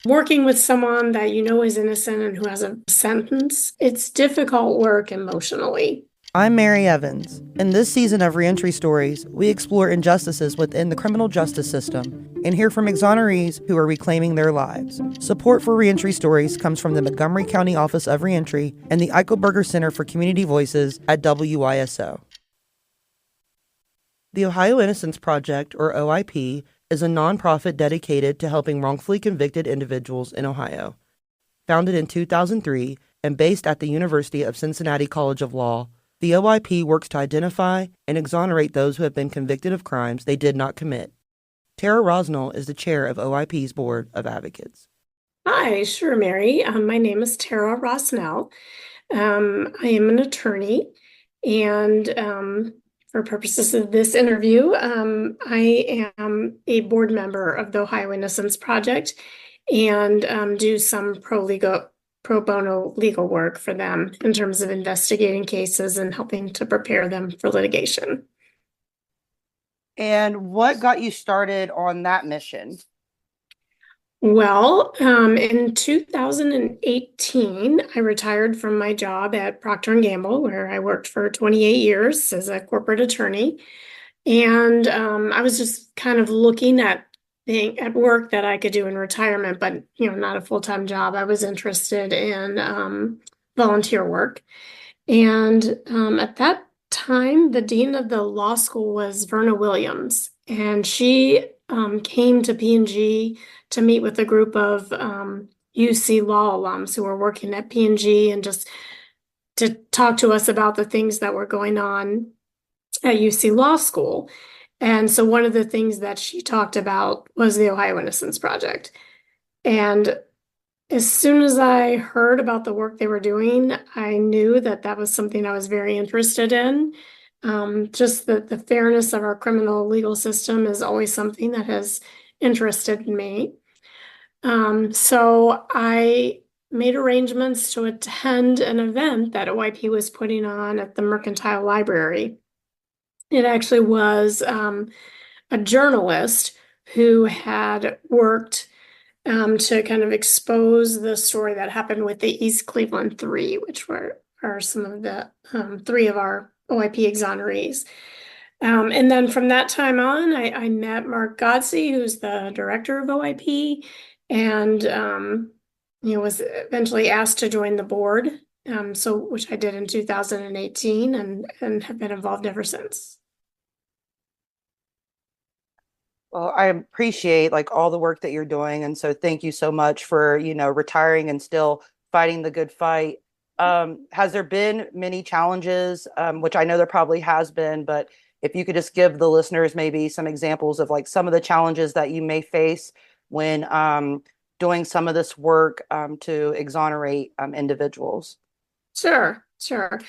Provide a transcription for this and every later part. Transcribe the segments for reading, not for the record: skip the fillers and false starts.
Working with someone that you know is innocent and who has a sentence, it's difficult work emotionally. I'm Mary Evans. In this season of ReEntry Stories, we explore injustices within the criminal justice system and hear from exonerees who are reclaiming their lives. Support for ReEntry Stories comes from the Montgomery County Office of Reentry and the Eichelberger Center for Community Voices at WYSO. The Ohio Innocence Project, or OIP, is a nonprofit dedicated to helping wrongfully convicted individuals in Ohio. Founded in 2003 and based at the University of Cincinnati College of Law, the OIP works to identify and exonerate those who have been convicted of crimes they did not commit. Tara Rosnell is the chair of OIP's Board of Advocates. Hi, sure, Mary. My name is Tara Rosnell. I am an attorney, and for purposes of this interview, I am a board member of the Ohio Innocence Project and do some pro bono legal work for them in terms of investigating cases and helping to prepare them for litigation. And what got you started on that mission? Well, in 2018, I retired from my job at Procter & Gamble, where I worked for 28 years as a corporate attorney. And I was just kind of looking at work that I could do in retirement, but not a full-time job. I was interested in volunteer work. And at that time, the dean of the law school was Verna Williams, and she came to P&G to meet with a group of UC Law alums who were working at P&G and just to talk to us about the things that were going on at UC Law School. And so one of the things that she talked about was the Ohio Innocence Project. And as soon as I heard about the work they were doing, I knew that that was something I was very interested in. Just the fairness of our criminal legal system is always something that has interested me. So I made arrangements to attend an event that OIP was putting on at the Mercantile Library. It actually was a journalist who had worked to kind of expose the story that happened with the East Cleveland Three, which are some of the three of our OIP exonerees. And then from that time on, I met Mark Godsey, who's the director of OIP, and was eventually asked to join the board. Which I did in 2018 and have been involved ever since. Well, I appreciate all the work that you're doing. And so thank you so much for, retiring and still fighting the good fight. Has there been many challenges, which I know there probably has been, but if you could just give the listeners maybe some examples of some of the challenges that you may face when doing some of this work to exonerate individuals. Sure. So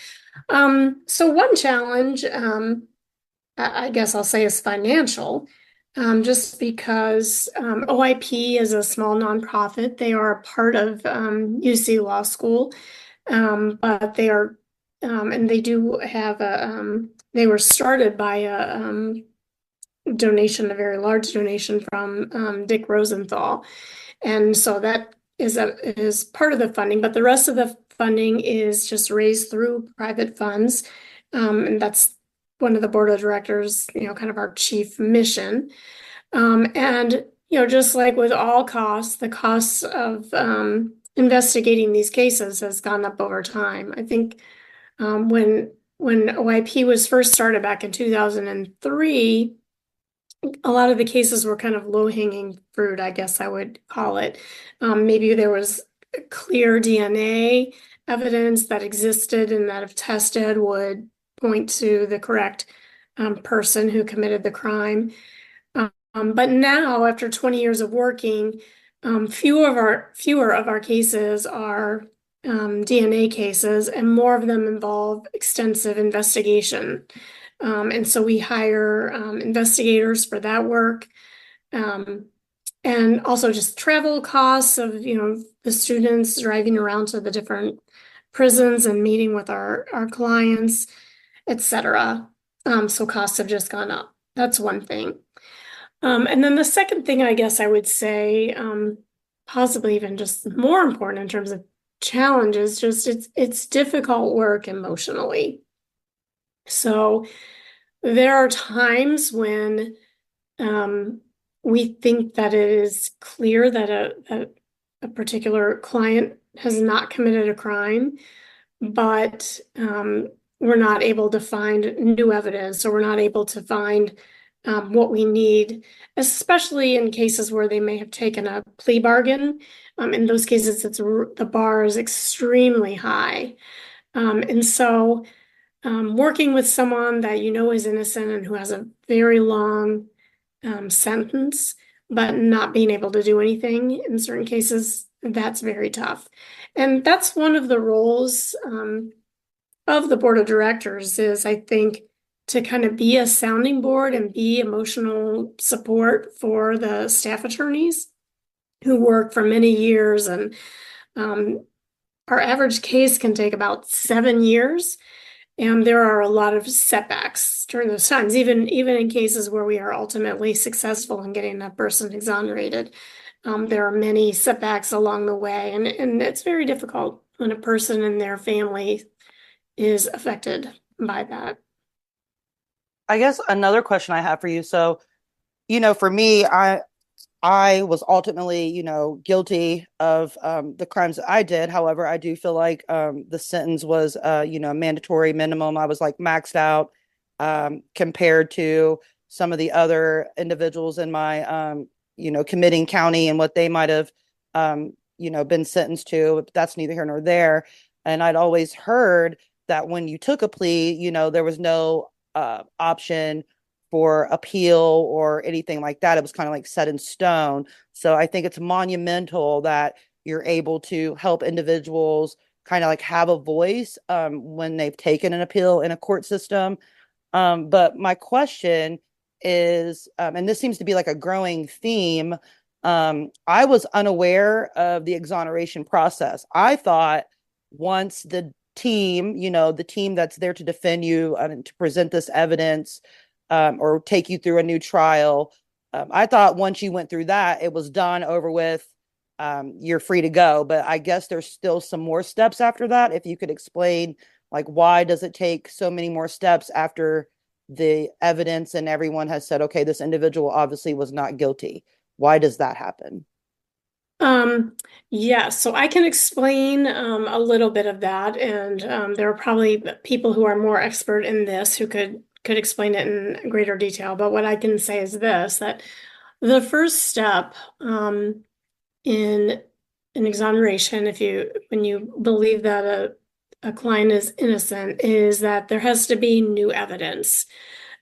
one challenge, I guess I'll say, is financial. Just because OIP is a small nonprofit. They are a part of UC Law School, but they are, and they do have they were started by a donation, a very large donation from Dick Rosenthal. And so that is part of the funding, but the rest of the funding is just raised through private funds. And that's one of the board of directors, kind of our chief mission. And just like with all costs, the costs of investigating these cases has gone up over time. I think when OIP was first started back in 2003, a lot of the cases were kind of low-hanging fruit, I guess I would call it. Maybe there was clear DNA evidence that existed and that if tested would point to the correct person who committed the crime. But now, after 20 years of working, fewer of our cases are DNA cases, and more of them involve extensive investigation. And so we hire investigators for that work. And also just travel costs of, the students driving around to the different prisons and meeting with our clients, etc. So costs have just gone up. That's one thing. And then the second thing I guess I would say possibly even just more important in terms of challenges, just it's difficult work emotionally. So there are times when um, we think that it is clear that a particular client has not committed a crime, but we're not able to find new evidence, or we're not able to find what we need, especially in cases where they may have taken a plea bargain. In those cases, the bar is extremely high. And so working with someone that you know is innocent and who has a very long sentence, but not being able to do anything in certain cases, that's very tough. And that's one of the roles of the board of directors is, I think, to kind of be a sounding board and be emotional support for the staff attorneys who work for many years. And um, our average case can take about 7 years. And there are a lot of setbacks during those times, even in cases where we are ultimately successful in getting that person exonerated. There are many setbacks along the way, and it's very difficult when a person and their family is affected by that. I guess another question I have for you. So, for me, I was ultimately, guilty of the crimes that I did. However, I do feel like the sentence was, mandatory minimum. I was like maxed out compared to some of the other individuals in my, committing county and what they might have, been sentenced to. But that's neither here nor there. And I'd always heard that when you took a plea, there was no option for appeal or anything like that. It was kind of like set in stone. So I think it's monumental that you're able to help individuals kind of like have a voice when they've taken an appeal in a court system. But my question is, and this seems to be like a growing theme, I was unaware of the exoneration process. I thought once the team that's there to defend you and to present this evidence or take you through a new trial. I thought once you went through that, it was done, over with. You're free to go. But I guess there's still some more steps after that. If you could explain, like, why does it take so many more steps after the evidence and everyone has said, okay, this individual obviously was not guilty? Why does that happen? Um, yeah, so I can explain a little bit of that, and there are probably people who are more expert in this who could explain it in greater detail. But what I can say is this, that the first step in an exoneration, when you believe that a client is innocent, is that there has to be new evidence.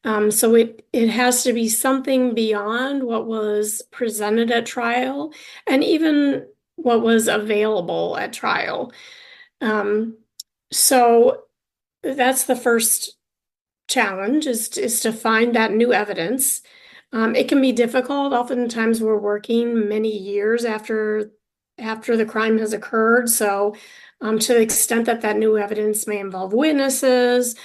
So it has to be something beyond what was presented at trial and even what was available at trial. Um, so that's the first challenge is to find that new evidence. It can be difficult. Oftentimes we're working many years after the crime has occurred. So to the extent that that new evidence may involve witnesses,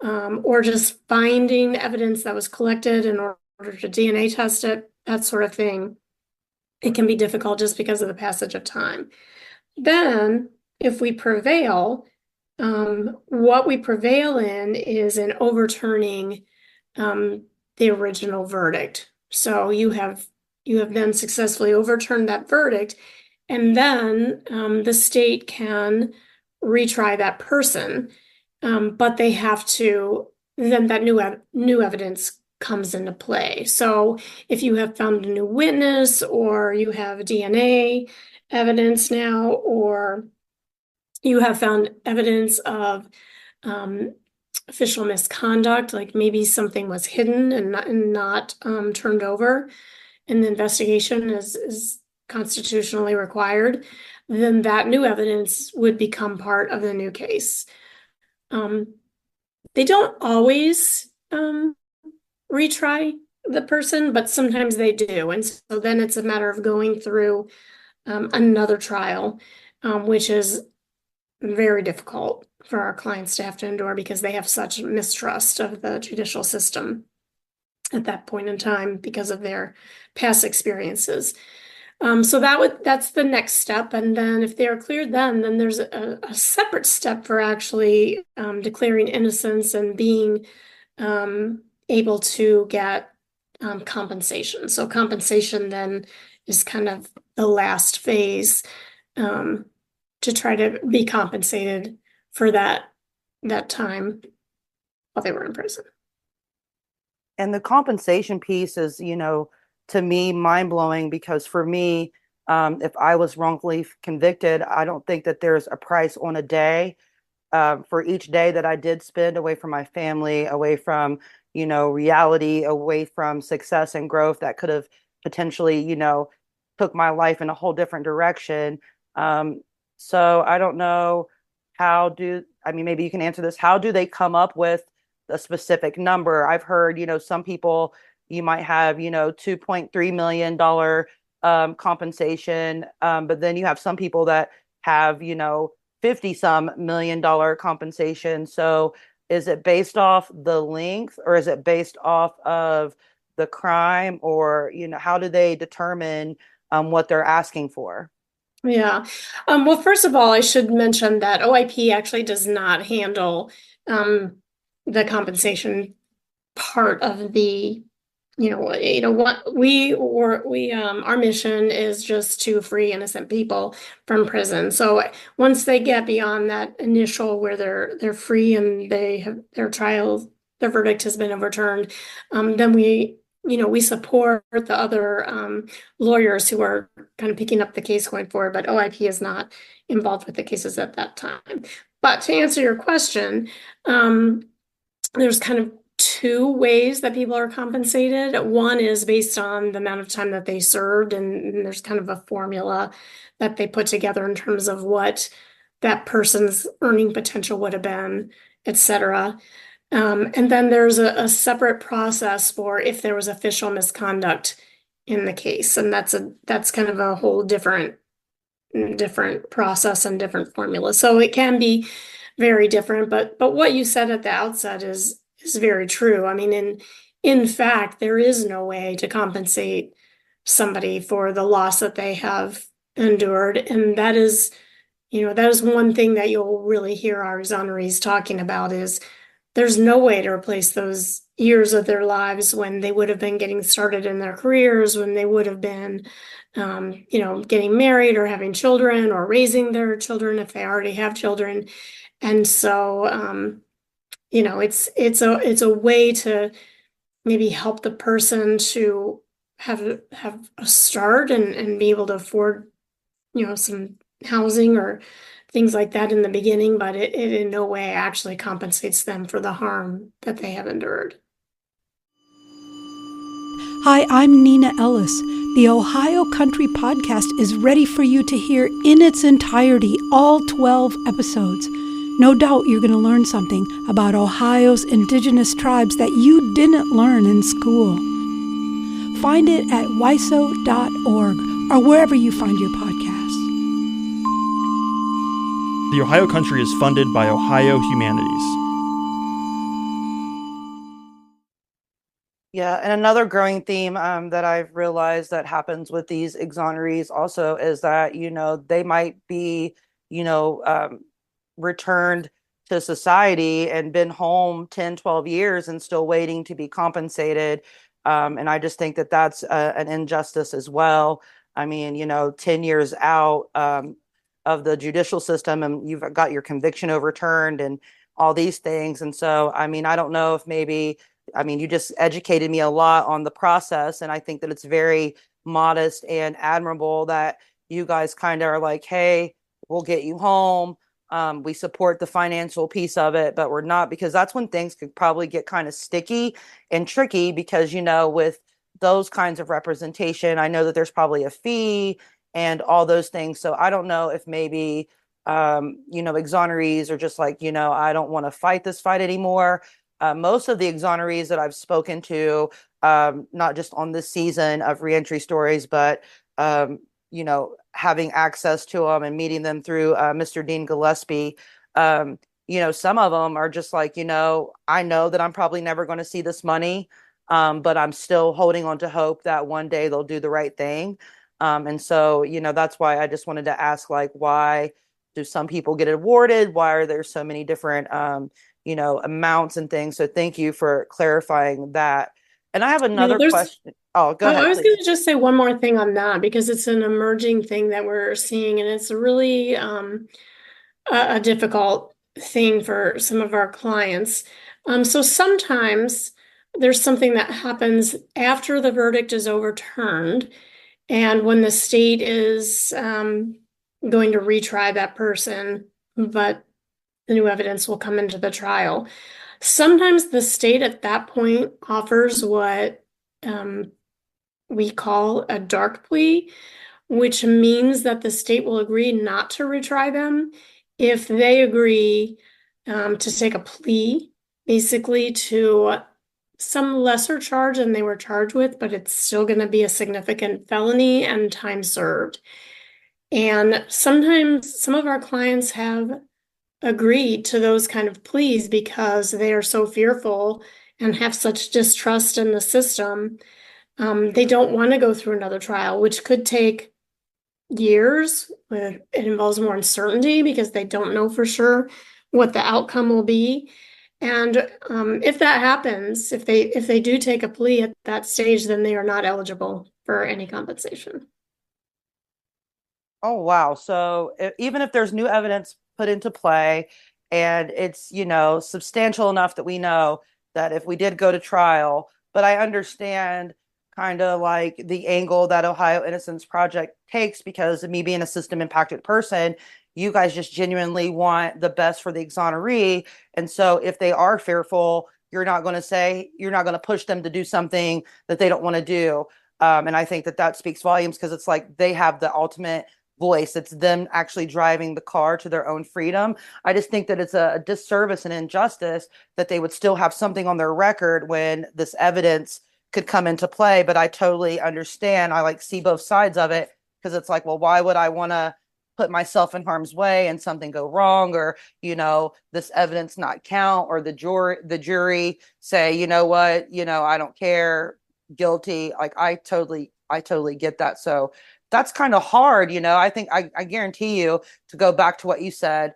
or just finding evidence that was collected in order to DNA test it, that sort of thing, it can be difficult just because of the passage of time. Then, if we prevail, what we prevail in is in overturning the original verdict. So you have then successfully overturned that verdict, and then the state can retry that person. But they have to, then that new evidence comes into play. So if you have found a new witness, or you have DNA evidence now, or you have found evidence of official misconduct, like maybe something was hidden and not turned over, and the investigation is constitutionally required, then that new evidence would become part of the new case. Um, they don't always retry the person, but sometimes they do. And so then it's a matter of going through another trial, which is very difficult for our clients to have to endure because they have such mistrust of the judicial system at that point in time because of their past experiences. So that's the next step. And then if they are cleared, then there's a separate step for actually declaring innocence and being able to get compensation. So compensation then is kind of the last phase um, to try to be compensated for that time while they were in prison. And the compensation piece is, to me, mind blowing because for me, if I was wrongfully convicted, I don't think that there's a price on a day for each day that I did spend away from my family, away from, reality, away from success and growth that could have potentially, took my life in a whole different direction. Um, so I don't know I mean, maybe you can answer this. How do they come up with a specific number? I've heard, some people you might have, $2.3 million compensation. But then you have some people that have, 50 some $1 million compensation. So is it based off the length or is it based off of the crime or, how do they determine what they're asking for? Yeah. Well, first of all, I should mention that OIP actually does not handle um, the compensation part of the, what our mission is just to free innocent people from prison. So once they get beyond that initial where they're free and they have their verdict has been overturned, then we support the other lawyers who are kind of picking up the case going forward, but OIP is not involved with the cases at that time. But to answer your question, um, there's kind of two ways that people are compensated. One is based on the amount of time that they served, and there's kind of a formula that they put together in terms of what that person's earning potential would have been, et cetera. And then there's a separate process for if there was official misconduct in the case, and that's kind of a whole different process and different formula. So it can be very different, but what you said at the outset is very true. I mean, in fact, there is no way to compensate somebody for the loss that they have endured, and that is one thing that you'll really hear our exonerees talking about is there's no way to replace those years of their lives when they would have been getting started in their careers, when they would have been, getting married or having children or raising their children if they already have children. And so, it's a way to maybe help the person to have a start and be able to afford, some housing or things like that in the beginning, but it in no way actually compensates them for the harm that they have endured. Hi, I'm Nina Ellis. The Ohio Country Podcast is ready for you to hear in its entirety, all 12 episodes. No doubt you're going to learn something about Ohio's indigenous tribes that you didn't learn in school. Find it at WYSO.org or wherever you find your podcasts. The Ohio Country is funded by Ohio Humanities. Yeah, and another growing theme that I've realized that happens with these exonerees also is that, they might be, returned to society and been home 10, 12 years and still waiting to be compensated. And I just think that that's an injustice as well. I mean, 10 years out of the judicial system and you've got your conviction overturned and all these things. And so, I mean, I don't know if you just educated me a lot on the process. And I think that it's very modest and admirable that you guys kind of are like, hey, we'll get you home. We support the financial piece of it, but we're not, because that's when things could probably get kind of sticky and tricky because, with those kinds of representation, I know that there's probably a fee and all those things. So I don't know if maybe, exonerees are just like, I don't want to fight this fight anymore. Most of the exonerees that I've spoken to, not just on this season of ReEntry Stories, but having access to them and meeting them through Mr. Dean Gillespie, some of them are just like, I know that I'm probably never going to see this money, but I'm still holding on to hope that one day they'll do the right thing. And so, that's why I just wanted to ask, like, why do some people get awarded? Why are there so many different, amounts and things? So thank you for clarifying that. And I have Well, another there's question. Oh, go I ahead, was going please. to just say one more thing on that because it's an emerging thing that we're seeing, and it's really a difficult thing for some of our clients. So sometimes there's something that happens after the verdict is overturned, and when the state is going to retry that person, but the new evidence will come into the trial. Sometimes the state at that point offers what um, we call a dark plea, which means that the state will agree not to retry them if they agree to take a plea, basically to some lesser charge than they were charged with, but it's still going to be a significant felony and time served. And sometimes some of our clients have agreed to those kind of pleas because they are so fearful and have such distrust in the system. They don't want to go through another trial, which could take years. It involves more uncertainty because they don't know for sure what the outcome will be. And if that happens, if they do take a plea at that stage, then they are not eligible for any compensation. Oh, wow. So even if there's new evidence put into play and it's, substantial enough that we know that if we did go to trial, but I understand kind of like the angle that Ohio Innocence Project takes because of me being a system impacted person, you guys just genuinely want the best for the exoneree. And so if they are fearful, you're not going to push them to do something that they don't want to do. And I think that speaks volumes because it's like they have the ultimate voice. It's them actually driving the car to their own freedom. I just think that it's a disservice and injustice that they would still have something on their record when this evidence could come into play. But I totally understand. I like see both sides of it because it's like, well, why would I want to put myself in harm's way and something go wrong, or this evidence not count, or the jury say, you know what, I don't care, guilty. Like I totally get that. So that's kind of hard. I think I guarantee you, to go back to what you said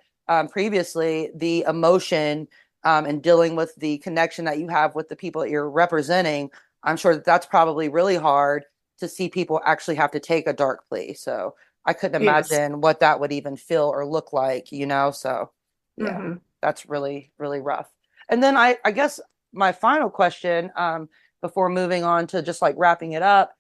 previously, the emotion and dealing with the connection that you have with the people that you're representing, I'm sure that's probably really hard to see people actually have to take a dark plea. So I couldn't Yes. imagine what that would even feel or look like, so yeah, Mm-hmm. that's really, really rough. And then I guess my final question before moving on to just like wrapping it up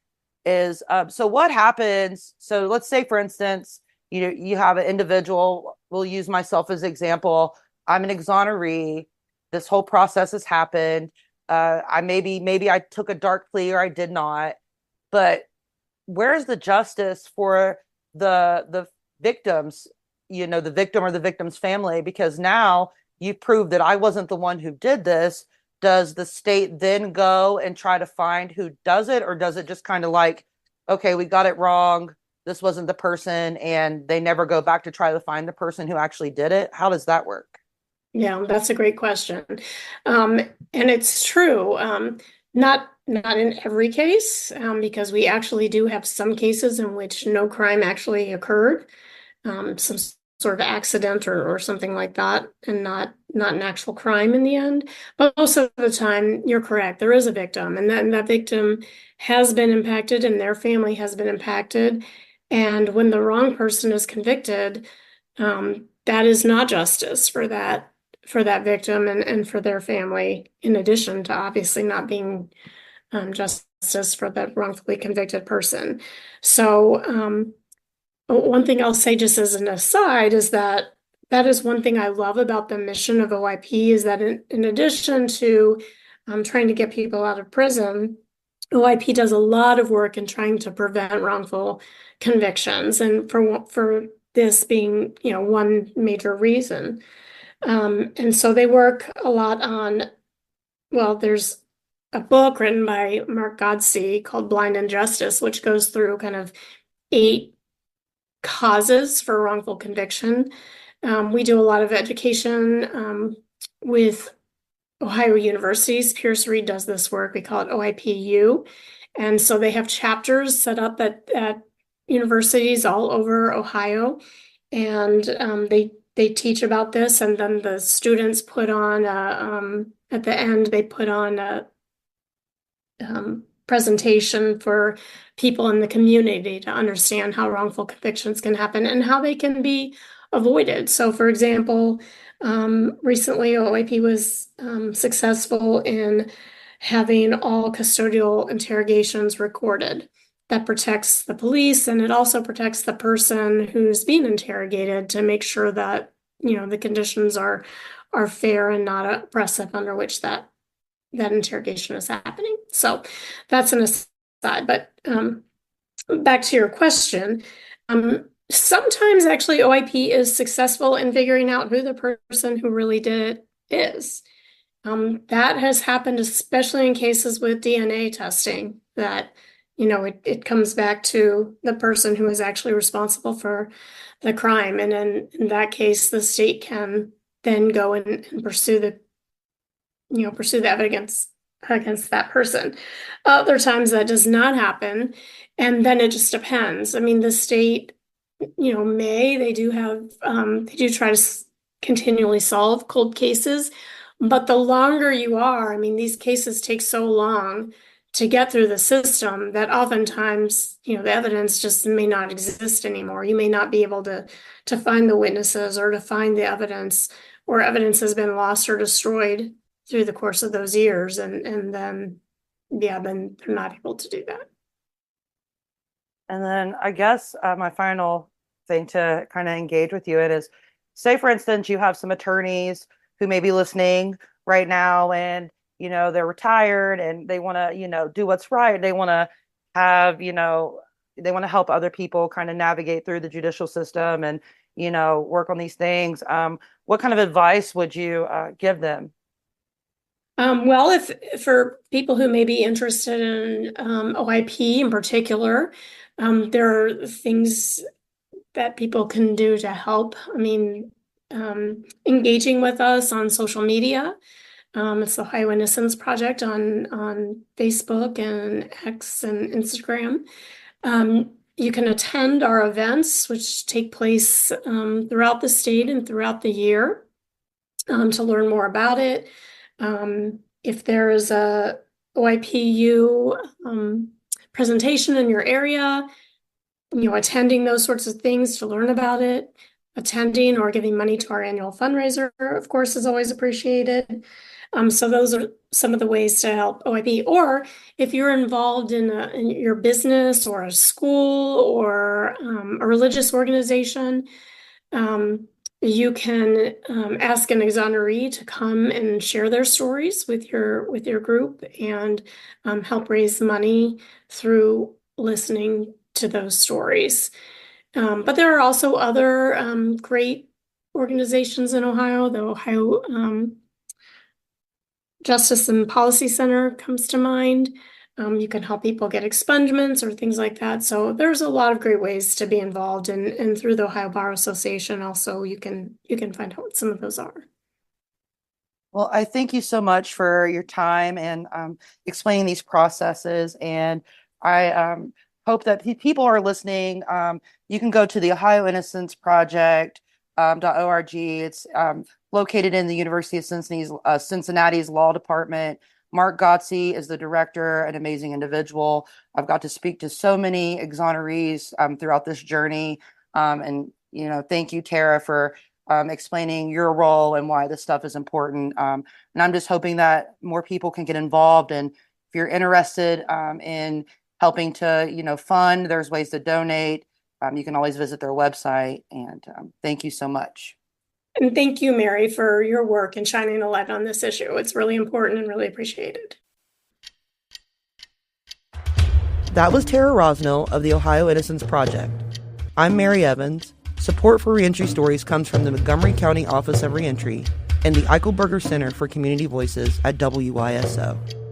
is, so what happens? So let's say, for instance, you have an individual, we'll use myself as example. I'm an exoneree. This whole process has happened. I maybe I took a dark plea or I did not, but where's the justice for the victims, the victim or the victim's family? Because now you proved that I wasn't the one who did this. Does the state then go and try to find who does it, or does it just kind of like, okay, we got it wrong, this wasn't the person, and they never go back to try to find the person who actually did it? How does that work? Yeah, that's a great question. Um, and it's true. Not in every case, because we actually do have some cases in which no crime actually occurred, some sort of accident or something like that, and not an actual crime in the end. But most of the time, you're correct. There is a victim, and that victim has been impacted, and their family has been impacted. And when the wrong person is convicted, that is not justice for that victim and for their family, in addition to obviously not being justice for that wrongfully convicted person. So one thing I'll say just as an aside is that is one thing I love about the mission of OIP, is that in addition to trying to get people out of prison, OIP does a lot of work in trying to prevent wrongful convictions, and for this being, one major reason. And so they work a lot on, well, there's a book written by Mark Godsey called Blind Injustice, which goes through kind of 8 causes for wrongful conviction. We do a lot of education with Ohio universities. Pierce Reed does this work. We call it OIPU. And so they have chapters set up at universities all over Ohio, and they teach about this, and then the students put on at the end they put on a presentation for people in the community to understand how wrongful convictions can happen and how they can be avoided. So, for example, recently OIP was successful in having all custodial interrogations recorded. That protects the police, and it also protects the person who's being interrogated to make sure that, the conditions are fair and not oppressive under which that interrogation is happening. So that's an aside. But back to your question, sometimes actually OIP is successful in figuring out who the person who really did it is. That has happened, especially in cases with DNA testing, that, it comes back to the person who is actually responsible for the crime. And in that case, the state can then go and pursue the evidence against that person. Other times that does not happen. And then it just depends. I mean, the state, they do try to continually solve cold cases, but the longer you are, I mean, these cases take so long to get through the system that oftentimes, the evidence just may not exist anymore. You may not be able to find the witnesses or to find the evidence, or evidence has been lost or destroyed through the course of those years. And then they're not able to do that. And then I guess my final thing to kind of engage with you is, say, for instance, you have some attorneys who may be listening right now, and, they're retired and they want to, do what's right. They want to have, they want to help other people kind of navigate through the judicial system and, work on these things. What kind of advice would you give them? Well, if for people who may be interested in OIP in particular, there are things that people can do to help. I mean, engaging with us on social media. It's the Ohio Innocence Project on Facebook and X and Instagram. You can attend our events, which take place throughout the state and throughout the year, to learn more about it. If there is a OIPU presentation in your area, attending those sorts of things to learn about it, attending or giving money to our annual fundraiser, of course, is always appreciated. So those are some of the ways to help OIP. Or if you're involved in your business or a school or a religious organization, you can ask an exoneree to come and share their stories with your group and help raise money through listening to those stories. But there are also other great organizations in Ohio. The Ohio Justice and Policy Center comes to mind. You can help people get expungements or things like that. So there's a lot of great ways to be involved, and through the Ohio Bar Association also you can find out what some of those are. Well, I thank you so much for your time and explaining these processes. And I hope that people are listening. You can go to the Ohio Innocence Project .org. It's located in the University of Cincinnati's Law Department. Mark Gotze is the director, an amazing individual. I've got to speak to so many exonerees throughout this journey. And, thank you, Tara, for explaining your role and why this stuff is important. And I'm just hoping that more people can get involved. And if you're interested in helping to, fund, there's ways to donate. You can always visit their website. And thank you so much. And thank you, Mary, for your work and shining a light on this issue. It's really important and really appreciated. That was Tara Rosnell of the Ohio Innocence Project. I'm Mary Evans. Support for ReEntry Stories comes from the Montgomery County Office of ReEntry and the Eichelberger Center for Community Voices at WYSO.